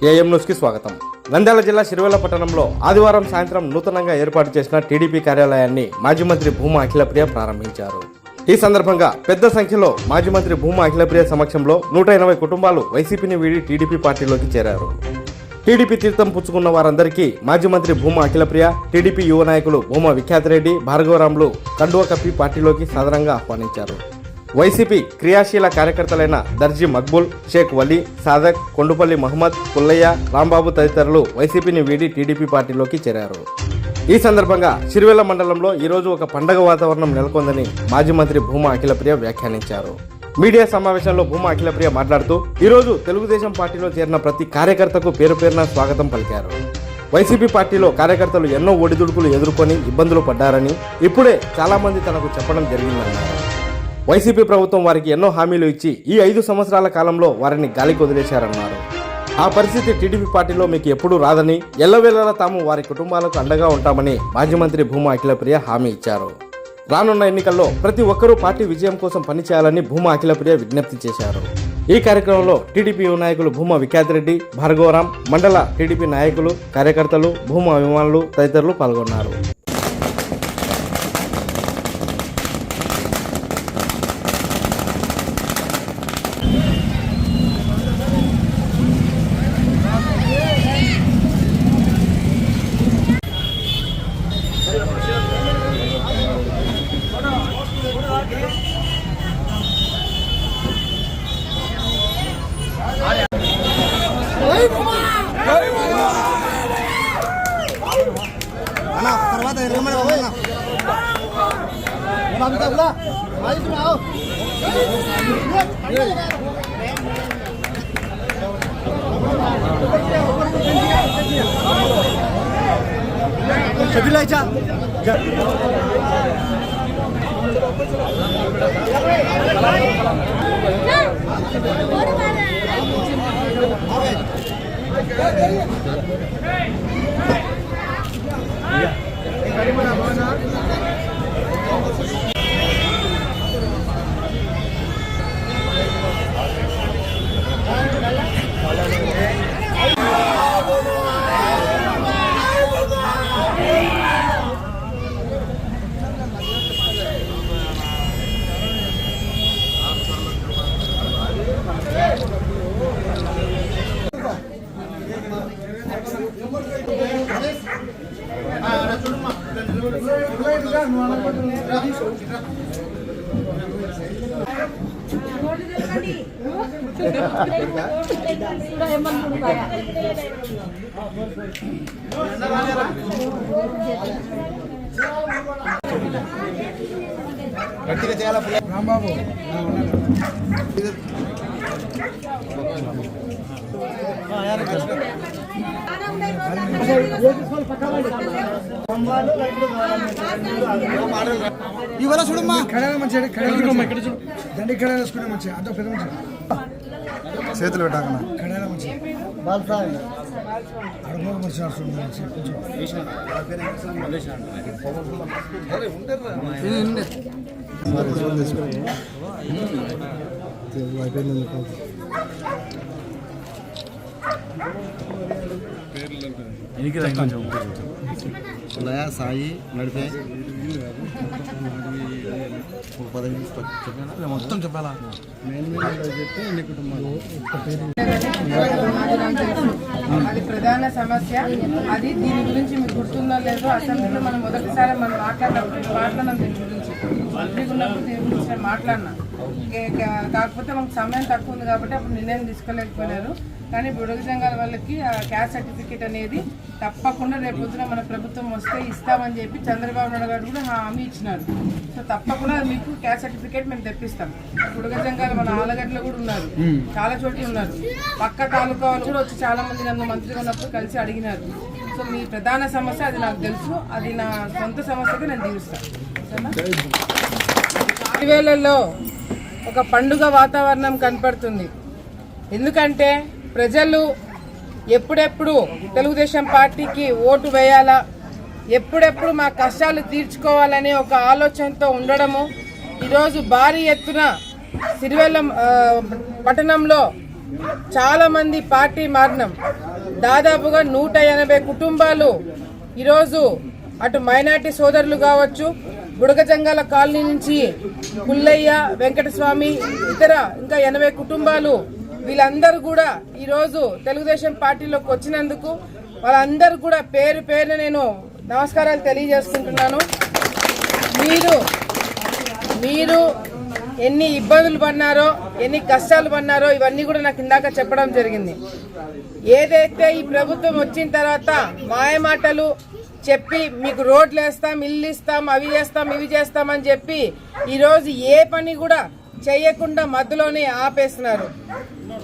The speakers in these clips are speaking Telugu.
ఏఎం న్యూస్కి స్వాగతం. నంద్యాల జిల్లా సిరివెల్ల పట్టణంలో ఆదివారం సాయంత్రం నూతనంగా ఏర్పాటు చేసిన టీడీపీ కార్యాలయాన్ని మాజీ మంత్రి భూమా అఖిలప్రియ ప్రారంభించారు. ఈ సందర్భంగా పెద్ద సంఖ్యలో మాజీ మంత్రి భూమా అఖిలప్రియ సమక్షంలో 180 కుటుంబాలు వైసీపీని వీడి టీడీపీ పార్టీలోకి చేరారు. టీడీపీ తీర్థం పుచ్చుకున్న వారందరికీ మాజీ మంత్రి భూమా అఖిలప్రియ, టీడీపీ యువ నాయకులు భూమా విఖ్యాతరెడ్డి, భార్గవరాములు కండువా కప్పి పార్టీలోకి సాదరంగా ఆహ్వానించారు. వైసీపీ క్రియాశీల కార్యకర్తలైన దర్జీ మక్బూల్, షేక్ వలీ, సాదక్, కొండుపల్లి మహమ్మద్, పుల్లయ్య, రాంబాబు తదితరులు వైసీపీని వీడి టీడీపీ పార్టీలోకి చేరారు. ఈ సందర్భంగా సిరివెల్ల మండలంలో ఈరోజు ఒక పండగ వాతావరణం నెలకొందని మాజీ మంత్రి భూమా అఖిలప్రియ వ్యాఖ్యానించారు. మీడియా సమావేశంలో భూమా అఖిలప్రియ మాట్లాడుతూ ఈరోజు తెలుగుదేశం పార్టీలో చేరిన ప్రతి కార్యకర్తకు పేరు పేరున స్వాగతం పలికారు. వైసీపీ పార్టీలో కార్యకర్తలు ఎన్నో ఒడిదుడుకులు ఎదుర్కొని ఇబ్బందులు పడ్డారని ఇప్పుడే చాలా మంది తనకు చెప్పడం జరిగిందన్నారు. వైసీపీ ప్రభుత్వం వారికి ఎన్నో హామీలు ఇచ్చి ఈ 5 సంవత్సరాల కాలంలో వారిని గాలికి వదిలేశారన్నారు. ఆ పరిస్థితి టీడీపీ పార్టీలో మీకు ఎప్పుడూ రాదని, ఎల్లవేళలా తాము వారి కుటుంబాలకు అండగా ఉంటామని మాజీ మంత్రి భూమా అఖిలప్రియ హామీ ఇచ్చారు. రానున్న ఎన్నికల్లో ప్రతి ఒక్కరూ పార్టీ విజయం కోసం పనిచేయాలని భూమా అఖిలప్రియ విజ్ఞప్తి చేశారు. ఈ కార్యక్రమంలో టీడీపీ యువ నాయకులు భూమా విఖ్యాతరెడ్డి, భార్గవరాం, మండల టీడీపీ నాయకులు, కార్యకర్తలు, భూమా అభిమానులు తదితరులు పాల్గొన్నారు. రాంబాబు ఇవాళ చూడమ్మా కడాల మంచిగా దండి కడాల వేసుకునే మంచిగా అంత పెద్ద మంచిగా చేతులు పెట్టాక కడాల మంచిగా అడుగు మంచిగా అయిపోయింది. సాయి నడిపే మొత్తం చెప్పాలా చెప్తే ఎన్ని కుటుంబాలు అది ప్రధాన సమస్య. అది దీని గురించి మీకు గుర్తుందో లేదో అసెంబ్లీలో మనం మొదటిసారి మనం మాట్లాడినాం దీని గురించి. మంత్రిగా ఉన్నప్పుడు దీని గురించి నేను మాట్లాడినా. కాకపోతే మనకు సమయం తక్కువ ఉంది కాబట్టి అప్పుడు నిర్ణయం తీసుకోలేకపోయినారు. కానీ బుడగ సంఘాల వాళ్ళకి క్యాస్ట్ సర్టిఫికేట్ అనేది తప్పకుండా రేపు పొద్దున మన ప్రభుత్వం వస్తే ఇస్తామని చెప్పి చంద్రబాబు నాయుడు గారు కూడా హామీ ఇచ్చినారు. సో తప్పకుండా మీకు క్యాస్ట్ సర్టిఫికేట్ మేము తెప్పిస్తాం. బుడగ సంఘాలు మన ఆలగడ్డలో కూడా ఉన్నారు, చాలా చోట్ల ఉన్నారు. పక్క తాలూకా వాళ్ళు కూడా వచ్చి చాలా మంది నన్ను మంత్రిగా ఉన్నప్పుడు కలిసి అడిగినారు. సో మీ ప్రధాన సమస్య అది నాకు తెలుసు, అది నా సొంత సమస్యగా నేను తీరుస్తాను. వేళల్లో ఒక పండుగ వాతావరణం కనపడుతుంది. ఎందుకంటే ప్రజలు ఎప్పుడెప్పుడు తెలుగుదేశం పార్టీకి ఓటు వేయాలా, ఎప్పుడెప్పుడు మా కష్టాలు తీర్చుకోవాలనే ఒక ఆలోచనతో ఉండడము. ఈరోజు భారీ ఎత్తున సిరివెల్ల పట్టణంలో చాలామంది పార్టీ మారినాం. దాదాపుగా 180 కుటుంబాలు ఈరోజు అటు మైనార్టీ సోదరులు కావచ్చు, బుడగజంగాల కాలనీ నుంచి పుల్లయ్య, వెంకటస్వామి, ఇతర ఇంకా 80 కుటుంబాలు వీళ్ళందరూ కూడా ఈరోజు తెలుగుదేశం పార్టీలోకి వచ్చినందుకు వాళ్ళందరూ కూడా పేరు పేరున నేను నమస్కారాలు తెలియజేసుకుంటున్నాను. మీరు ఎన్ని ఇబ్బందులు పడినారో, ఎన్ని కష్టాలు పడినారో ఇవన్నీ కూడా నాకు ఇందాక చెప్పడం జరిగింది. ఏదైతే ఈ ప్రభుత్వం వచ్చిన తర్వాత మాయమాటలు చెప్పి మీకు రోడ్లు వేస్తాం, ఇల్లు ఇస్తాం, అవి చేస్తాం, ఇవి చేస్తామని చెప్పి ఈరోజు ఏ పని కూడా చేయకుండా మధ్యలోనే ఆపేస్తున్నారు.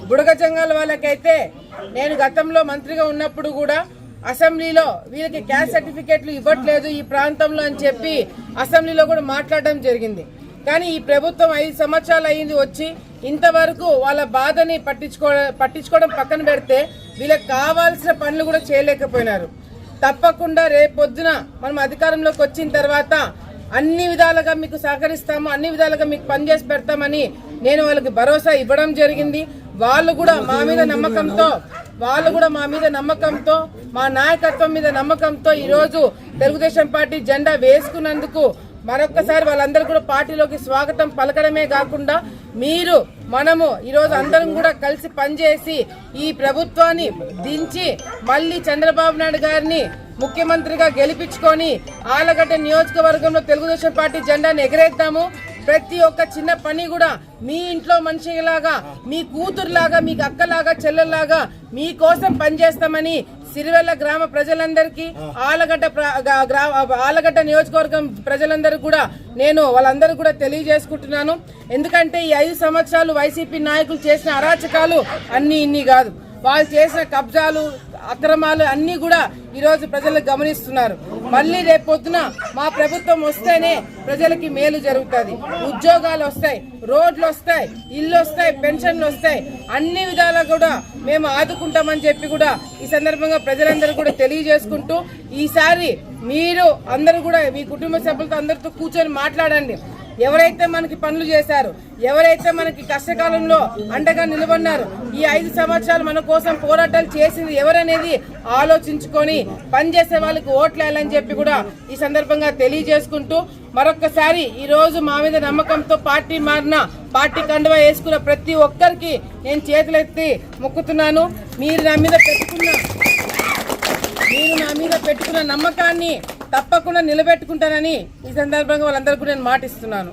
బుడగజంగాల వాళ్ళకైతే నేను గతంలో మంత్రిగా ఉన్నప్పుడు కూడా అసెంబ్లీలో వీళ్ళకి క్యాస్ట్ సర్టిఫికేట్లు ఇవ్వట్లేదు ఈ ప్రాంతంలో అని చెప్పి అసెంబ్లీలో కూడా మాట్లాడడం జరిగింది. కానీ ఈ ప్రభుత్వం 5 సంవత్సరాలు అయింది వచ్చి ఇంతవరకు వాళ్ళ బాధని పట్టించుకోవడం పక్కన పెడితే వీళ్ళకి కావాల్సిన పనులు కూడా చేయలేకపోయినారు. తప్పకుండా రేపొద్దున మనం అధికారంలోకి వచ్చిన తర్వాత అన్ని విధాలుగా మీకు సహకరిస్తాము, అన్ని విధాలుగా మీకు పనిచేసి పెడతామని నేను వాళ్ళకి భరోసా ఇవ్వడం జరిగింది. వాళ్ళు కూడా మా మీద నమ్మకంతో మా నాయకత్వం మీద నమ్మకంతో ఈరోజు తెలుగుదేశం పార్టీ జెండా వేసుకున్నందుకు మరొక్కసారి వాళ్ళందరూ కూడా పార్టీలోకి స్వాగతం పలకడమే కాకుండా మనము ఈరోజు అందరం కూడా కలిసి పనిచేసి ఈ ప్రభుత్వాన్ని దించి మళ్ళీ చంద్రబాబు నాయుడు గారిని ముఖ్యమంత్రిగా గెలిపించుకొని ఆలగడ్డ నియోజకవర్గంలో తెలుగుదేశం పార్టీ జెండాను ఎగరేద్దాము. ప్రతి ఒక్క చిన్న పని కూడా మీ ఇంట్లో మనిషిలాగా, మీ కూతురులాగా, మీకు అక్కలాగా, చెల్లెల్లాగా మీకోసం పనిచేస్తామని సిరివెల్ల గ్రామ ప్రజలందరికీ, ఆలగడ్డ నియోజకవర్గం ప్రజలందరికీ కూడా నేను వాళ్ళందరూ కూడా తెలియజేసుకుంటున్నాను. ఎందుకంటే ఈ 5 సంవత్సరాలు వైసీపీ నాయకులు చేసిన అరాచకాలు అన్ని ఇన్ని కాదు, వాళ్ళు చేసిన కబ్జాలు, అక్రమాలు అన్ని కూడా ఈరోజు ప్రజలు గమనిస్తున్నారు. మళ్ళీ రేపొద్దున మా ప్రభుత్వం వస్తేనే ప్రజలకి మేలు జరుగుతుంది. ఉద్యోగాలు వస్తాయి, రోడ్లు వస్తాయి, ఇల్లు వస్తాయి, పెన్షన్లు వస్తాయి, అన్ని విధాలా కూడా మేము ఆదుకుంటామని చెప్పి కూడా ఈ సందర్భంగా ప్రజలందరూ కూడా తెలియజేసుకుంటూ ఈసారి మీరు అందరూ కూడా మీ కుటుంబ సభ్యులతో అందరితో కూర్చొని మాట్లాడండి. ఎవరైతే మనకి పనులు చేశారు, ఎవరైతే మనకి కష్టకాలంలో అండగా నిలబడినారు, ఈ 5 సంవత్సరాలు మన కోసం పోరాటాలు చేసింది ఎవరనేది ఆలోచించుకొని పనిచేసే వాళ్ళకి ఓట్లు వేయాలని చెప్పి కూడా ఈ సందర్భంగా తెలియజేసుకుంటూ మరొక్కసారి ఈ రోజు మా మీద నమ్మకంతో పార్టీ మారిన, పార్టీ కండువా వేసుకున్న ప్రతి ఒక్కరికి నేను చేతులెత్తి మొక్కుతున్నాను. మీరు నా మీద పెట్టుకున్న నమ్మకాన్ని తప్పకుండా నిలబెట్టుకుంటానని ఈ సందర్భంగా వాళ్ళందరికీ నేను మాటిస్తున్నాను.